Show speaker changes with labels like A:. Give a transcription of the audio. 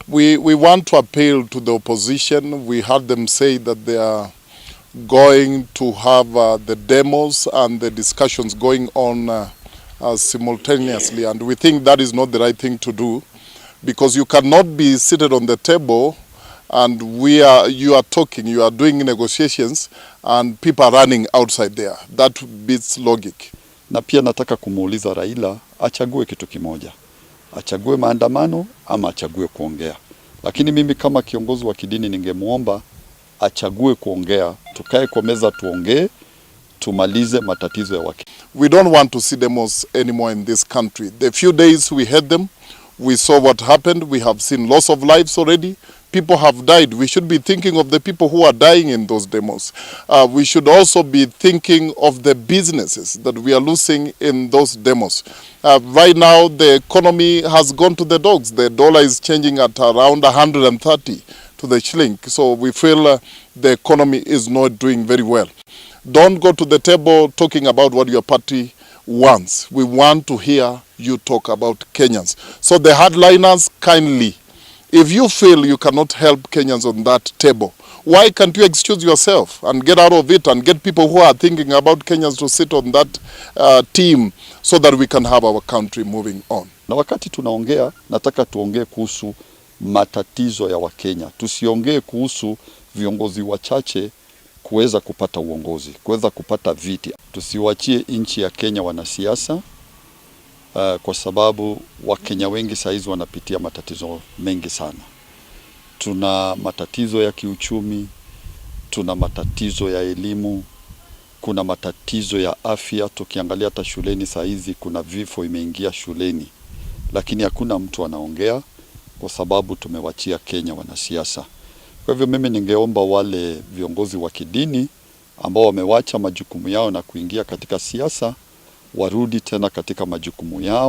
A: We want to appeal to the opposition. We heard them say that they are going to have the demos and the discussions going on simultaneously, and we think that is not the right thing to do, because you cannot be seated on the table and you are talking, you are doing negotiations and people are running outside there. That beats logic.
B: Na pia nataka kumuuliza Raila achague kitu kimoja. Achague maandamano ama achague kuongea. Lakini mimi kama kiongozi wa kidini ningemuomba achague kuongea. Tukae kwa meza tuongee, tumalize matatizo ya Wakenya.
A: We don't want to see demos anymore in this country. The few days we had them, we saw what happened. We have seen loss of lives already. People have died. We should be thinking of the people who are dying in those demos. We should also be thinking of the businesses that we are losing in those demos. Right now, the economy has gone to the dogs. The dollar is changing at around 130 to the shilling. So we feel the economy is not doing very well. Don't go to the table talking about what your party wants. We want to hear you talk about Kenyans. So the hardliners, kindly, if you feel you cannot help Kenyans on that table, why can't you excuse yourself and get out of it and get people who are thinking about Kenyans to sit on that team so that we can have our country moving on?
B: Na wakati tunaongea, nataka tuongee kuhusu matatizo ya Wakenya. Tusiongee kuhusu viongozi wachache kuweza kupata uongozi, kuweza kupata viti. Tusiwachie nchi ya Kenya wanasiasa, kwa sababu Wakenya wengi saizi wanapitia matatizo mengi sana. Tuna matatizo ya kiuchumi, tuna matatizo ya elimu, kuna matatizo ya afya. Tukiangalia hata shuleni saizi kuna vifo imeingia shuleni, lakini hakuna mtu anaongea kwa sababu tumewachia Kenya wanasiasa. Kwa hivyo mimi ningeomba wale viongozi wa kidini ambao wamewacha majukumu yao na kuingia katika siasa warudi tena katika majukumu yao.